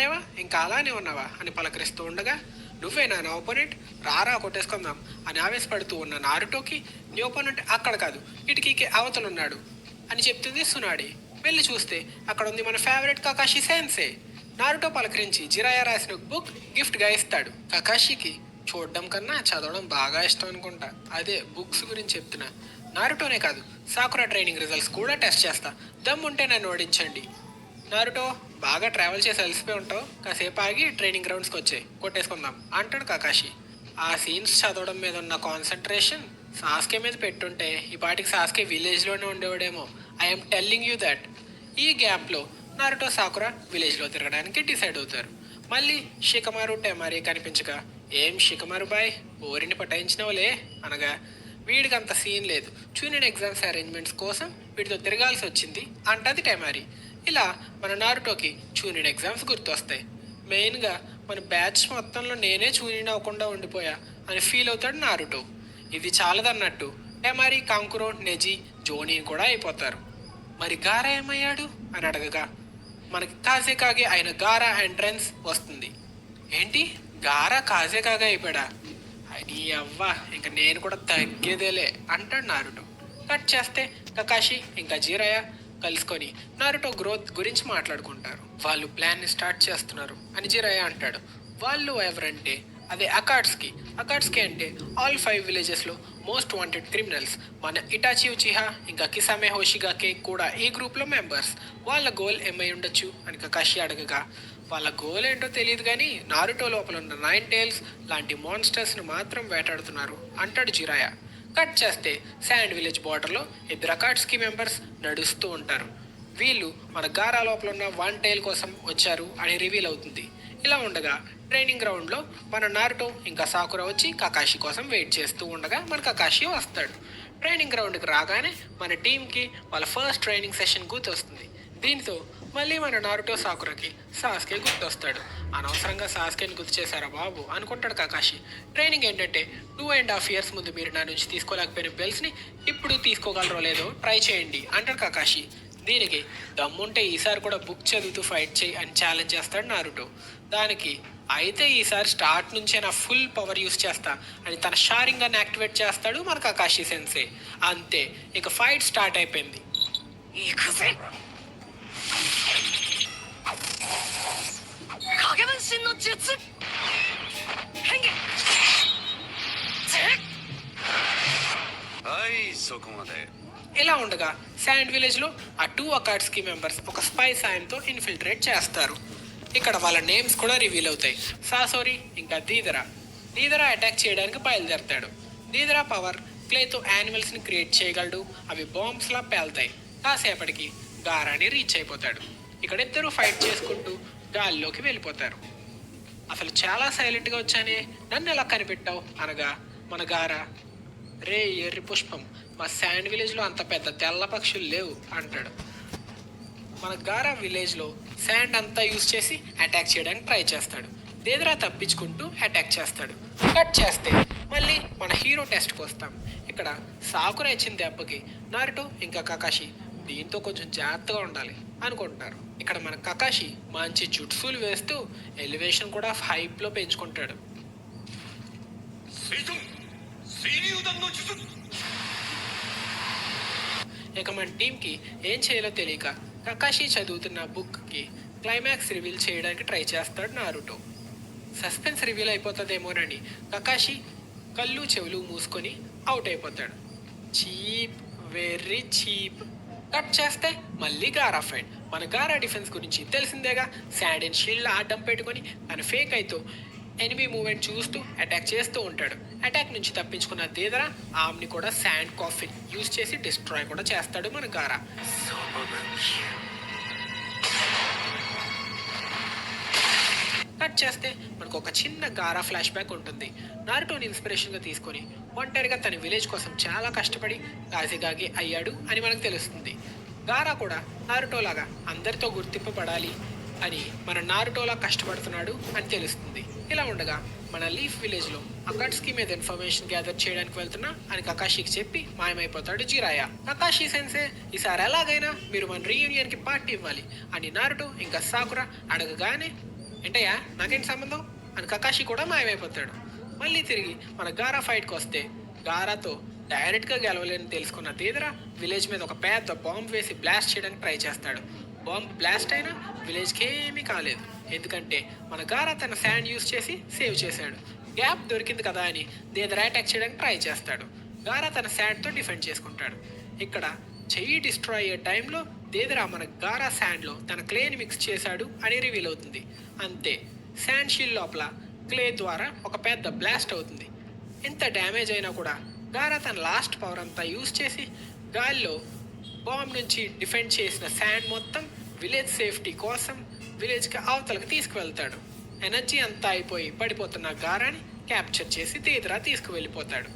రేవా ఇంకా అలానే ఉన్నావా అని పలకరిస్తూ ఉండగా, నువ్వేనా నా ఒపోనెంట్, రారా కొట్టేసుకుందాం అని ఆవేశపడుతూ ఉన్న నారుటోకి, నీ ఒపోనెంట్ అక్కడ కాదు కిటికీకి అవతలున్నాడు అని చెప్తుంది సునాడి. వెళ్ళి చూస్తే అక్కడ ఉంది మన ఫేవరెట్ కకాషి సెన్సే. నారుటో పలకరించి జిరాయా రాసిన బుక్ గిఫ్ట్గా ఇస్తాడు. కకాషికి చూడడం కన్నా చదవడం బాగా ఇష్టం అనుకుంటా, అదే బుక్స్ గురించి చెప్తున్నా. నారుటోనే కాదు, సాకురా ట్రైనింగ్ రిజల్ట్స్ కూడా టెస్ట్ చేస్తా, దమ్ముంటే నన్ను ఓడించండి. నారుటో, బాగా ట్రావెల్ చేసి అలసిపోయి ఉంటావు, కాసేపు ఆగి ట్రైనింగ్ గ్రౌండ్స్కి వచ్చే కొట్టేసుకుందాం అంటాడు కకాషి. ఆ సీన్స్ చదవడం మీద ఉన్న కాన్సన్ట్రేషన్ సాస్కే మీద పెట్టుంటే ఈ పాటికి సాస్కే విలేజ్లోనే ఉండేవాడేమో. I'm telling you that. ఈ గ్యాప్లో నారుటో సాకురా విలేజ్లో తిరగడానికి డిసైడ్ అవుతారు. మళ్ళీ షికమారు టెమారి కనిపించగా, ఏం షికమారు బాయ్, ఓరిని పటాయించినవులే అనగా, వీడికి అంత సీన్ లేదు, జూనియర్ ఎగ్జామ్స్ అరేంజ్మెంట్స్ కోసం వీడితో తిరగాల్సి వచ్చింది అంటది టెమారి. ఇలా మన నారుటోకి జూనియర్ ఎగ్జామ్స్ గుర్తొస్తాయి. మెయిన్గా మన బ్యాచ్ మొత్తంలో నేనే జూనియర్ అవ్వకుండా ఉండిపోయా అని ఫీల్ అవుతాడు నారుటో. ఇది చాలదన్నట్టు టెమారి, కాంకురో, నెజి, జోనీ కూడా అయిపోతారు. మరి గారా ఏమయ్యాడు అని అడగగా, మనకి కాజే అయిన గారా ఎంట్రన్స్ వస్తుంది. ఏంటి, గారా కాజే అయిపోయాడా? నీ అవ్వ, ఇంకా నేను కూడా తగ్గేదేలే అంటాడు నారుటో. కట్ చేస్తే కకాషి ఇంకా జీరయ్య కలుసుకొని నారుటో గ్రోత్ గురించి మాట్లాడుకుంటారు. వాళ్ళు ప్లాన్ని స్టార్ట్ చేస్తున్నారు అని జీరయ్య అంటాడు. వాళ్ళు ఎవరంటే అదే అకాట్స్కి. అకాట్స్కి అంటే ఆల్ 5 విలేజెస్లో మోస్ట్ వాంటెడ్ క్రిమినల్స్. మన ఇటాచి ఉచిహా ఇంకా కిసామే హోషిగాకే కూడా ఈ గ్రూప్లో మెంబర్స్. వాళ్ళ గోల్ ఏమై ఉండొచ్చు అని కకాషి అడగగా, వాళ్ళ గోల్ ఏంటో తెలియదు కానీ నారుటో లోపల ఉన్న 9 టైల్స్ లాంటి మాన్స్టర్స్ను మాత్రం వేటాడుతున్నారు అంటాడు జిరాయ. కట్ చేస్తే శాండ్ విలేజ్ బార్డర్లో 2 అకాట్స్కి మెంబర్స్ నడుస్తూ ఉంటారు. వీళ్ళు మన గారా లోపల ఉన్న 1 టైల్ కోసం వచ్చారు అని రివీల్ అవుతుంది. ఇలా ఉండగా ట్రైనింగ్ గ్రౌండ్లో మన నారుటో ఇంకా సాకురా వచ్చి కకాషి కోసం వెయిట్ చేస్తూ ఉండగా మన కకాషి వస్తాడు. ట్రైనింగ్ గ్రౌండ్కి రాగానే మన టీంకి వాళ్ళ ఫస్ట్ ట్రైనింగ్ సెషన్ గుర్తొస్తుంది. దీంతో మళ్ళీ మన నారుటో సాకురాకి సాస్కే గుర్తొస్తాడు. అనవసరంగా సాస్కేని గుర్తు చేశారా బాబు అనుకుంటాడు కకాషి. ట్రైనింగ్ ఏంటంటే 2.5 years ముందు మీరు నా నుంచి తీసుకోలేకపోయిన బెల్స్ని ఇప్పుడు తీసుకోగలరో లేదో ట్రై చేయండి అంటాడు కకాషి. దీనికి దమ్ముంటే ఈసారి కూడా బుక్ చదువుతూ ఫైట్ చేయి అని ఛాలెంజ్ చేస్తాడు నారుటో. దానికి అయితే ఈసారి స్టార్ట్ నుంచే నా ఫుల్ పవర్ యూస్ చేస్తా అని తన షారింగాన్ని యాక్టివేట్ చేస్తాడు మన కకాషి సెన్సే. అంతే, ఇక ఫైట్ స్టార్ట్ అయిపోయింది. ఇలా ఉండగా శాండ్ విలేజ్లో ఆ 2 అకాట్స్కి మెంబర్స్ ఒక స్పై సాయంతో ఇన్ఫిల్ట్రేట్ చేస్తారు. ఇక్కడ వాళ్ళ నేమ్స్ కూడా రివీల్ అవుతాయి. సాసోరి ఇంకా దీదరా. దీదరా అటాక్ చేయడానికి బయలుదేరతాడు. దీదరా పవర్ క్లేతో యానిమల్స్ని క్రియేట్ చేయగలడు. అవి బాంబ్స్లా పేలుతాయి. కాసేపటికి గారాని రీచ్ అయిపోతాడు. ఇక్కడ ఇద్దరు ఫైట్ చేసుకుంటూ గాల్లోకి వెళ్ళిపోతారు. అసలు చాలా సైలెంట్గా వచ్చానే, నన్ను ఎలా కనిపెట్టావు అనగా మన గారా, రే ఎర్రి పుష్పం, మా శాండ్ విలేజ్లో అంత పెద్ద తెల్ల పక్షులు లేవు అంటాడు. మన గారా విలేజ్లో శాండ్ అంతా యూజ్ చేసి అటాక్ చేయడానికి ట్రై చేస్తాడు. దేదరా తప్పించుకుంటూ అటాక్ చేస్తాడు. కట్ చేస్తే మళ్ళీ మన హీరో టెస్ట్కి వస్తాం. ఇక్కడ సాకురా ఇచ్చిన దెబ్బకి నారుటో ఇంకా కకాషి దీంతో కొంచెం జాగ్రత్తగా ఉండాలి అనుకుంటున్నారు. ఇక్కడ మన కకాషి మంచి జుట్సులు వేస్తూ ఎలివేషన్ కూడా హైప్లో పెంచుకుంటాడు. ఇక మన టీంకి ఏం చేయాలో తెలియక కకాషి చదువుతున్న బుక్కి క్లైమాక్స్ రివీల్ చేయడానికి ట్రై చేస్తాడు నారుటో. సస్పెన్స్ రివీల్ అయిపోతుందేమోనని కకాషి కళ్ళు చెవులు మూసుకొని అవుట్ అయిపోతాడు. Cheap, very cheap. కట్ చేస్తే మళ్ళీ గారా ఫైట్. మన గారా డిఫెన్స్ గురించి తెలిసిందేగా. శాండ్ అండ్ షీల్డ్ అడ్డం పెట్టుకొని తన ఫేక్ అయితే ఎనిమీ మూమెంట్ చూస్తూ అటాక్ చేస్తూ ఉంటాడు. అటాక్ నుంచి తప్పించుకున్న దేదరా ఆమ్ని కూడా శాండ్ కాఫిన్ యూజ్ చేసి డిస్ట్రాయ్ కూడా చేస్తాడు మన గారా. కట్ చేస్తే మనకు ఒక చిన్న గారా ఫ్లాష్ బ్యాక్ ఉంటుంది. నారుటోని ఇన్స్పిరేషన్గా తీసుకొని ఒంటరిగా తన విలేజ్ కోసం చాలా కష్టపడి కాజిగాగి అయ్యాడు అని మనకు తెలుస్తుంది. గారా కూడా నారుటోలాగా అందరితో గుర్తింపబడాలి అని మన నారుటోలా కష్టపడుతున్నాడు అని తెలుస్తుంది. ఇలా ఉండగా మన లీఫ్ విలేజ్లో అకాట్స్కి మీద ఇన్ఫర్మేషన్ గ్యాదర్ చేయడానికి వెళ్తున్నా అని కకాషికి చెప్పి మాయమైపోతాడు జిరాయ. కకాషి సెన్సే, ఈసారి ఎలాగైనా మీరు మన రీయూనియన్కి పార్టీ ఇవ్వాలి అని నారుటో ఇంకా సాకురా అడగగానే ఏంటయ్యా నాకేంటి సంబంధం అని కకాషి కూడా మాయమైపోతాడు. మళ్ళీ తిరిగి మన గారా ఫైట్కి వస్తే, గారాతో డైరెక్ట్గా గెలవలేని తెలుసుకున్న తీదరా విలేజ్ మీద ఒక పెద్ద బాంబ్ వేసి బ్లాస్ట్ చేయడానికి ట్రై చేస్తాడు. బాంబ్ బ్లాస్ట్ అయినా విలేజ్కి ఏమీ కాలేదు, ఎందుకంటే మన గారా తన శాండ్ యూస్ చేసి సేవ్ చేశాడు. గ్యాప్ దొరికింది కదా అని దేదరా అటాక్ చేయడానికి ట్రై చేస్తాడు. గారా తన శాండ్తో డిఫెండ్ చేసుకుంటాడు. ఇక్కడ చెయ్యి డిస్ట్రాయ్ అయ్యే టైంలో దేదరా మన గారా శాండ్లో తన క్లేని మిక్స్ చేశాడు అని రివీల్ అవుతుంది. అంతే, శాండ్ షీల్ లోపల క్లే ద్వారా ఒక పెద్ద బ్లాస్ట్ అవుతుంది. ఎంత డ్యామేజ్ అయినా కూడా గారా తన లాస్ట్ పవర్ అంతా యూజ్ చేసి గాల్లో బాంబ్ నుంచి డిఫెండ్ చేసిన శాండ్ మొత్తం విలేజ్ సేఫ్టీ కోసం విలేజ్కి అవతలకు తీసుకువెళ్తాడు. ఎనర్జీ అంతా అయిపోయి పడిపోతున్న గారాని క్యాప్చర్ చేసి తీదరా తీసుకువెళ్ళిపోతాడు.